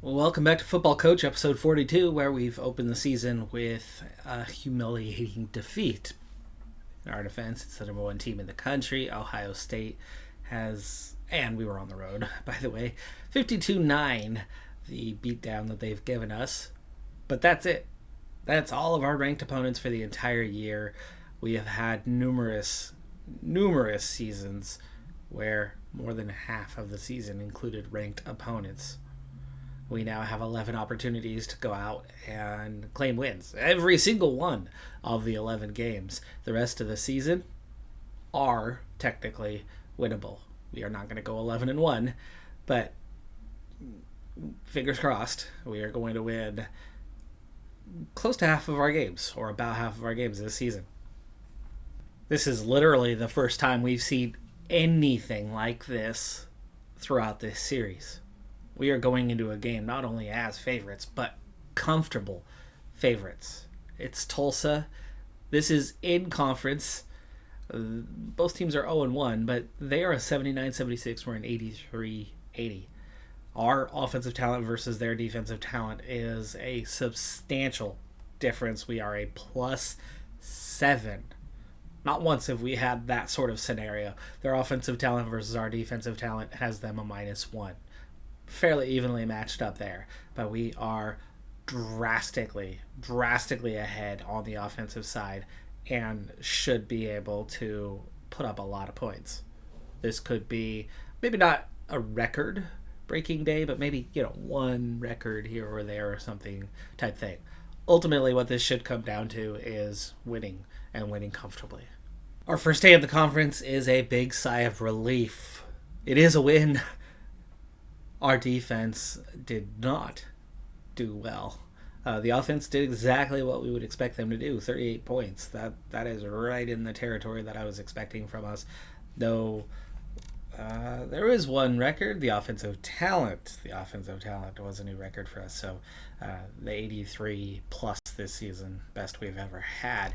Welcome back to Football Coach, episode 42, where we've opened the season with a humiliating defeat. In our defense, it's the number one team in the country. Ohio State has, and we were on the road, by the way, 52-9, the beatdown that they've given us. But that's it. That's all of our ranked opponents for the entire year. We have had numerous seasons where more than half of the season included ranked opponents. We now have 11 opportunities to go out and claim wins. Every single one of the 11 games. The rest of the season are technically winnable. We are not going to go 11-1, but fingers crossed, we are going to win close to half of our games, or about half of our games this season. This is literally the first time we've seen anything like this throughout this series. We are going into a game not only as favorites, but comfortable favorites. It's Tulsa. This is in conference. Both teams are 0-1, but they are a 79-76. We're an 83-80. Our offensive talent versus their defensive talent is a substantial difference. We are a +7. Not once have we had that sort of scenario. Their offensive talent versus our defensive talent has them a -1. Fairly evenly matched up there, but we are drastically ahead on the offensive side and should be able to put up a lot of points. This could be maybe not a record breaking day, but maybe, one record here or there or something type thing. Ultimately, what this should come down to is winning, and winning comfortably. Our first day of the conference is a big sigh of relief. It is a win. Our defense did not do well. The offense did exactly what we would expect them to do, 38 points. That is right in the territory that I was expecting from us. Though there is one record, the offensive talent. The offensive talent was a new record for us. So the 83 plus this season, best we've ever had.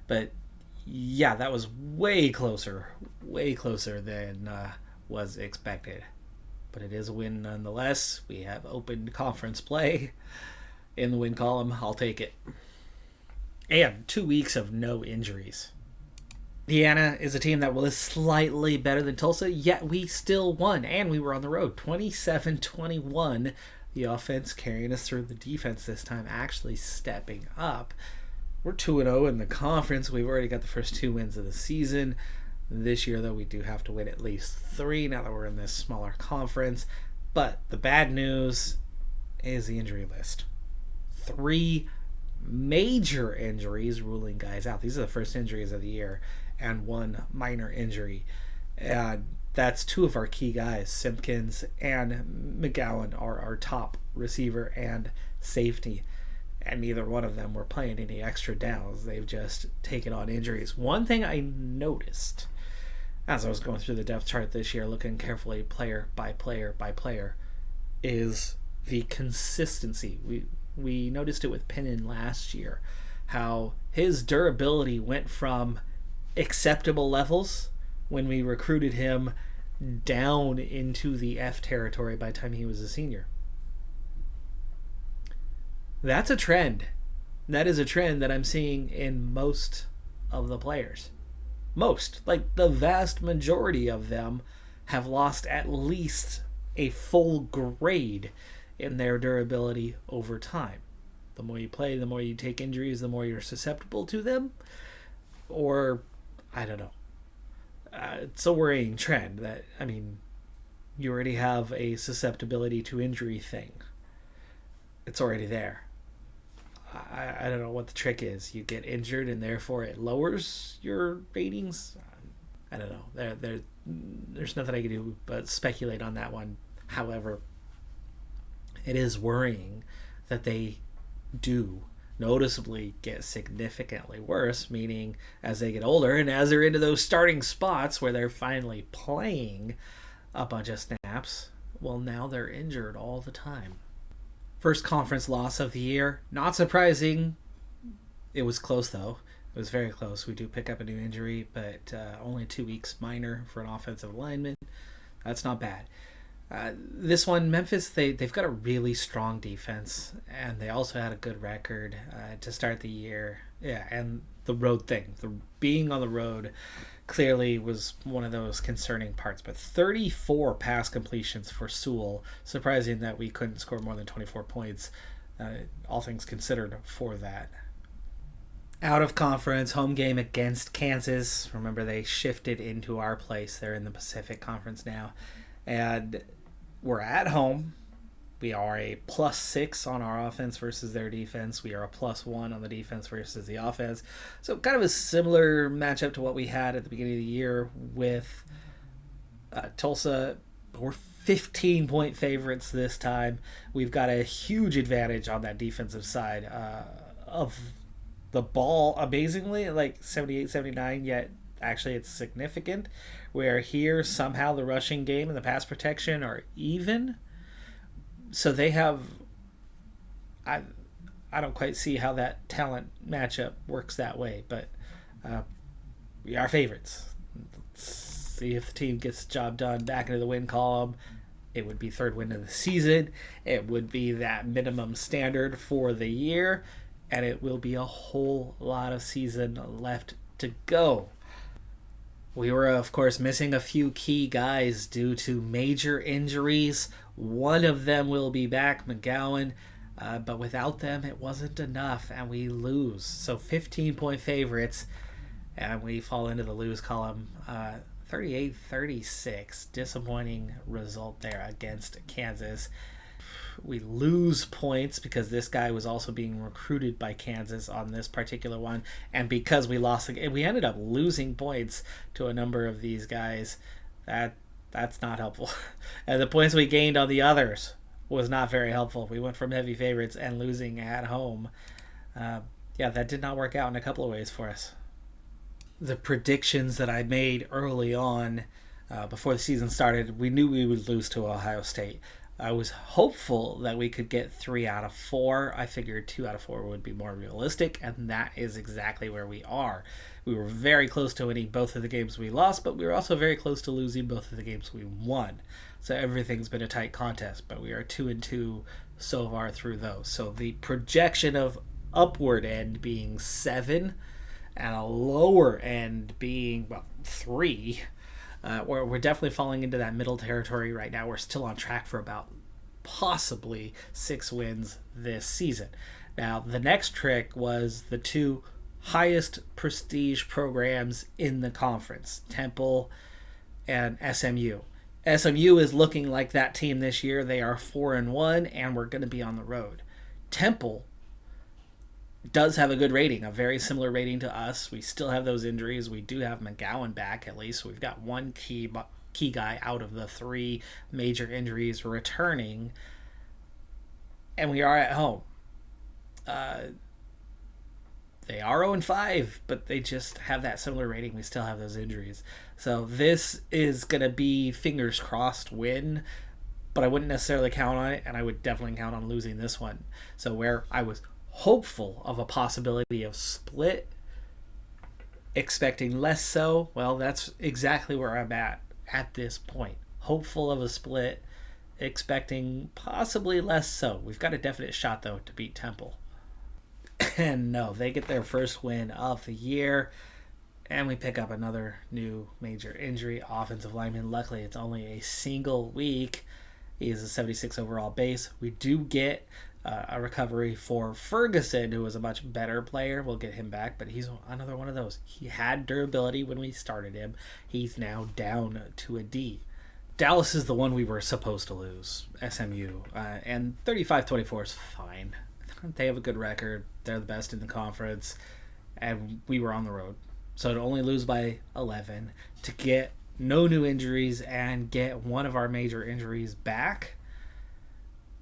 But yeah, that was way closer than was expected. But it is a win nonetheless. We have opened conference play in the win column. I'll take it. And 2 weeks of no injuries. Indiana is a team that was slightly better than Tulsa, yet we still won. And we were on the road, 27-21. The offense carrying us through, the defense this time actually stepping up. We're 2-0 in the conference. We've already got the first 2 wins of the season. This year, though, we do have to win at least 3 now that we're in this smaller conference. But the bad news is the injury list. 3 major injuries ruling guys out. These are the first injuries of the year, and 1 minor injury. And that's 2 of our key guys. Simpkins and McGowan are our top receiver and safety. And neither one of them were playing any extra downs. They've just taken on injuries. One thing I noticed as I was going through the depth chart this year, looking carefully player by player, is the consistency. We noticed it with Pennon last year, how his durability went from acceptable levels when we recruited him down into the F territory by the time he was a senior. That's a trend. That is a trend that I'm seeing in most of the players. Like the vast majority of them have lost at least a full grade in their durability over time. The more you play, the more you take injuries, the more you're susceptible to them. Or, I don't know. It's a worrying trend that, you already have a susceptibility to injury thing. It's already there. I don't know what the trick is. You get injured and therefore it lowers your ratings. I don't know. There's nothing I can do but speculate on that one. However, it is worrying that they do noticeably get significantly worse, meaning as they get older and as they're into those starting spots where they're finally playing a bunch of snaps, well, now they're injured all the time. First conference loss of the year. Not surprising. It was close, though. It was very close. We do pick up a new injury, but only 2 weeks minor for an offensive lineman. That's not bad. This one, Memphis, they've got a really strong defense, and they also had a good record to start the year. Yeah, and the road thing, the being on the road, clearly was one of those concerning parts. But 34 pass completions for Sewell, surprising that we couldn't score more than 24 points, all things considered, for that. Out of conference, home game against Kansas. Remember, they shifted into our place. They're in the Pacific Conference now. And we're at home. We are a +6 on our offense versus their defense. We are a +1 on the defense versus the offense. So kind of a similar matchup to what we had at the beginning of the year with Tulsa. We're 15-point favorites this time. We've got a huge advantage on that defensive side of the ball, amazingly, like 78, 79, yet actually it's significant. Where here, somehow the rushing game and the pass protection are even. So they have... I don't quite see how that talent matchup works that way, but we are favorites. Let's see if the team gets the job done back into the win column. It would be third win of the season. It would be that minimum standard for the year, and it will be a whole lot of season left to go. We were, of course, missing a few key guys due to major injuries. One of them will be back, McGowan, but without them, it wasn't enough, and we lose. So 15-point favorites, and we fall into the lose column. 38-36, disappointing result there against Kansas. We lose points because this guy was also being recruited by Kansas on this particular one, and because we lost, we ended up losing points to a number of these guys. That's not helpful. And the points we gained on the others was not very helpful. We went from heavy favorites and losing at home. That did not work out in a couple of ways for us. The predictions that I made early on before the season started, we knew we would lose to Ohio State. I was hopeful that we could get 3 out of 4. I figured 2 out of 4 would be more realistic, and that is exactly where we are. We were very close to winning both of the games we lost, but we were also very close to losing both of the games we won. So everything's been a tight contest, but we are 2-2 so far through those. So the projection of upward end being 7 and a lower end being 3. We're definitely falling into that middle territory right now. We're still on track for about possibly 6 wins this season. Now, the next trick was the 2 highest prestige programs in the conference, Temple and SMU. SMU is looking like that team this year. They are 4-1, and we're going to be on the road. Temple does have a good rating, a very similar rating to us. We still have those injuries. We do have McGowan back, at least. We've got one key guy out of the 3 major injuries returning, and we are at home. They are 0-5, but they just have that similar rating. We still have those injuries. So this is going to be fingers crossed win, but I wouldn't necessarily count on it, and I would definitely count on losing this one. So where I was hopeful of a possibility of split, expecting less so, well, that's exactly where I'm at this point. Hopeful of a split, expecting possibly less so. We've got a definite shot, though, to beat Temple. And no, they get their first win of the year, and we pick up another new major injury, offensive lineman. Luckily, it's only a single week. He is a 76 overall base. We do get a recovery for Ferguson, who was a much better player. We'll get him back, but he's another one of those. He had durability when we started him. He's now down to a D. Dallas is the one we were supposed to lose, SMU, and 35-24 is fine. They have a good record. They're the best in the conference, and we were on the road. So to only lose by 11, to get no new injuries and get one of our major injuries back,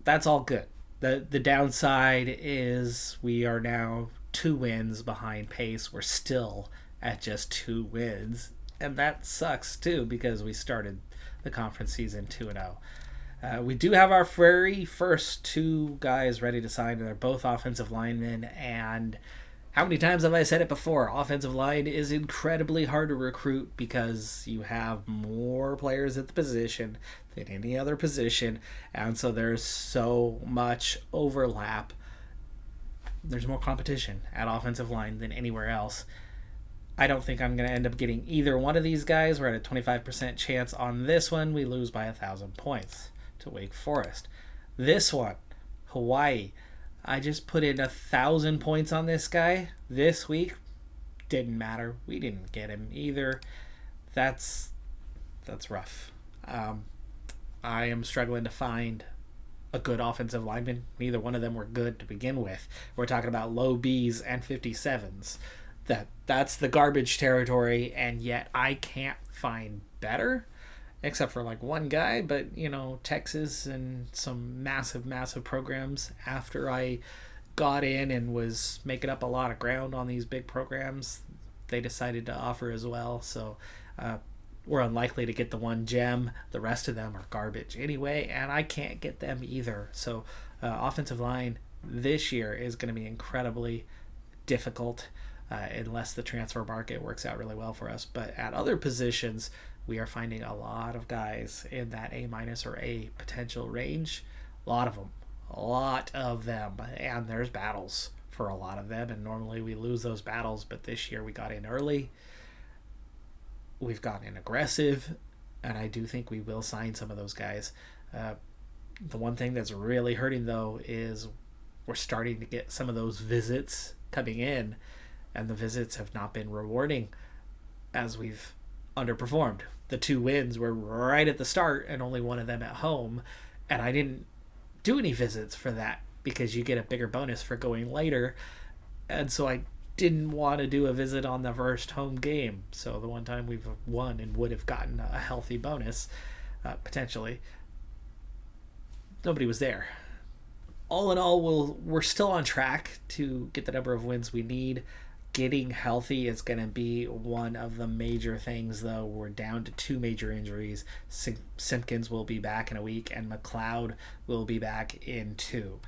that's all good. The downside is we are now 2 wins behind pace. We're still at just 2 wins, and that sucks too because we started the conference season 2-0. We do have our very first 2 guys ready to sign, and they're both offensive linemen, and How many times have I said it before? Offensive line is incredibly hard to recruit because you have more players at the position than any other position, and so there's so much overlap. There's more competition at offensive line than anywhere else. I don't think I'm going to end up getting either one of these guys. We're at a 25% chance on this one. We lose by 1,000 points to Wake Forest. This one, Hawaii. I just put in 1,000 points on this guy this week. Didn't matter. We didn't get him either. That's rough. I am struggling to find a good offensive lineman. Neither one of them were good to begin with. We're talking about low Bs and 57s. That's the garbage territory, and yet I can't find better. Except for like one guy, but Texas and some massive programs after I got in and was making up a lot of ground on these big programs, they decided to offer as well. So we're unlikely to get the one gem. The rest of them are garbage anyway, and I can't get them either. So offensive line this year is going to be incredibly difficult unless the transfer market works out really well for us. But at other positions, we are finding a lot of guys in that A- or A potential range. A lot of them. And there's battles for a lot of them. And normally we lose those battles. But this year we got in early. We've gotten in aggressive. And I do think we will sign some of those guys. The one thing that's really hurting, though, is we're starting to get some of those visits coming in. And the visits have not been rewarding as we've underperformed. The 2 wins were right at the start and only one of them at home, and I didn't do any visits for that because you get a bigger bonus for going later, and so I didn't want to do a visit on the first home game. So the one time we've won and would have gotten a healthy bonus potentially, nobody was there. All in all, we're still on track to get the number of wins we need. Getting healthy is going to be one of the major things, though. We're down to 2 major injuries. Simpkins will be back in a week, and McLeod will be back in 2.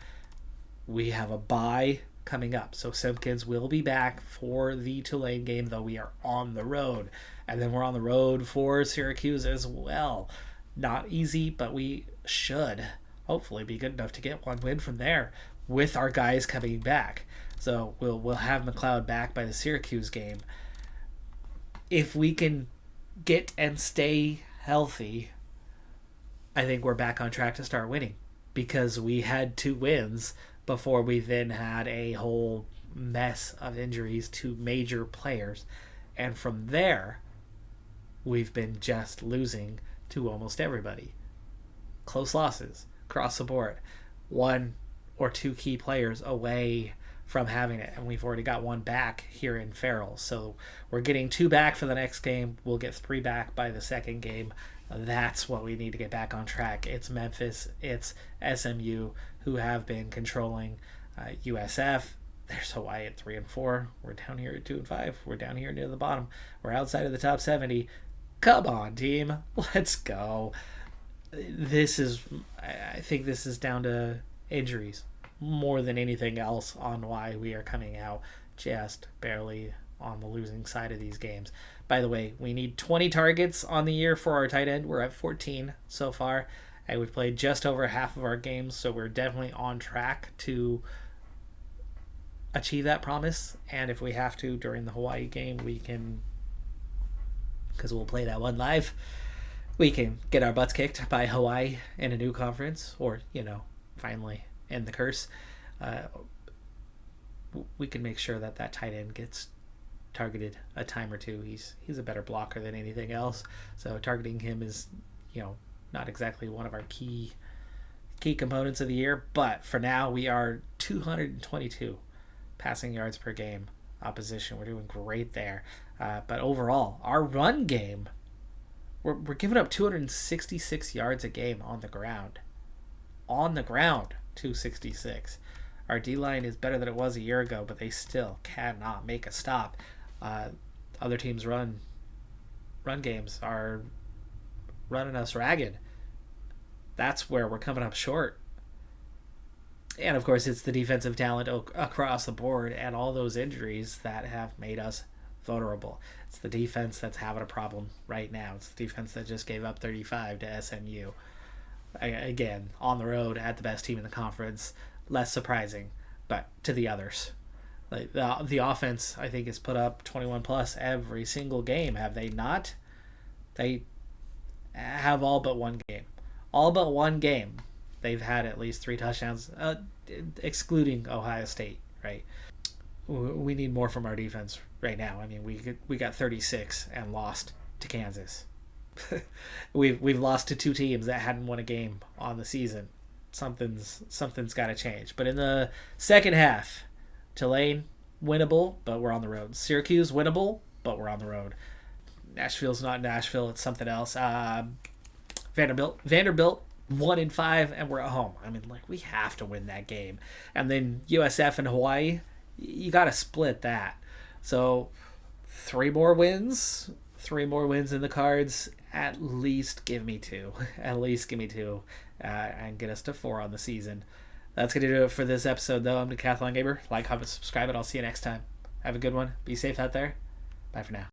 We have a bye coming up, so Simpkins will be back for the Tulane game, though we are on the road. And then we're on the road for Syracuse as well. Not easy, but we should hopefully be good enough to get 1 win from there with our guys coming back. So we'll have McLeod back by the Syracuse game. If we can get and stay healthy, I think we're back on track to start winning, because we had 2 wins before we then had a whole mess of injuries to major players. And from there, we've been just losing to almost everybody. Close losses across the board. 1 or 2 key players away from having it, and we've already got 1 back here in Farrell. So we're getting 2 back for the next game. We'll get 3 back by the second game. That's what we need to get back on track. It's Memphis, it's SMU, who have been controlling USF. There's Hawaii at 3 and 4. We're down here at 2 and 5. We're down here near the bottom. We're outside of the top 70. Come on, team, let's go. I think this is down to injuries more than anything else on why we are coming out just barely on the losing side of these games. By the way, we need 20 targets on the year for our tight end. We're at 14 so far, and we've played just over half of our games, so we're definitely on track to achieve that promise. And if we have to during the Hawaii game, we can, because we'll play that one live, we can get our butts kicked by Hawaii in a new conference, or finally end the curse. We can make sure that tight end gets targeted a time or 2. He's a better blocker than anything else, so targeting him is not exactly one of our key components of the year. But for now, we are 222 passing yards per game opposition. We're doing great there, but overall our run game, we're giving up 266 yards a game on the ground. 266. Our D-line is better than it was a year ago, but they still cannot make a stop. Other teams' run games are running us ragged. That's where we're coming up short. And of course, it's the defensive talent across the board and all those injuries that have made us vulnerable. It's the defense that's having a problem right now. It's the defense that just gave up 35 to SMU. Again, on the road at the best team in the conference, less surprising, but to the others. Like the offense, I think, has put up 21 plus every single game. Have they not? They have all but one game. All but one game, they've had at least 3 touchdowns, excluding Ohio State, right? We need more from our defense right now. I mean, we got 36 and lost to Kansas. we've lost to 2 teams that hadn't won a game on the season. Something's got to change. But in the second half, Tulane winnable, but we're on the road. Syracuse winnable, but we're on the road. Nashville's not Nashville; it's something else. Vanderbilt 1-5, and we're at home. I mean, like, we have to win that game. And then USF and Hawaii, you got to split that. So 3 more wins in the cards. At least give me 2. And get us to 4 on the season. That's going to do it for this episode, though. I'm Decathlon Gamer. Like, comment, subscribe, and I'll see you next time. Have a good one. Be safe out there. Bye for now.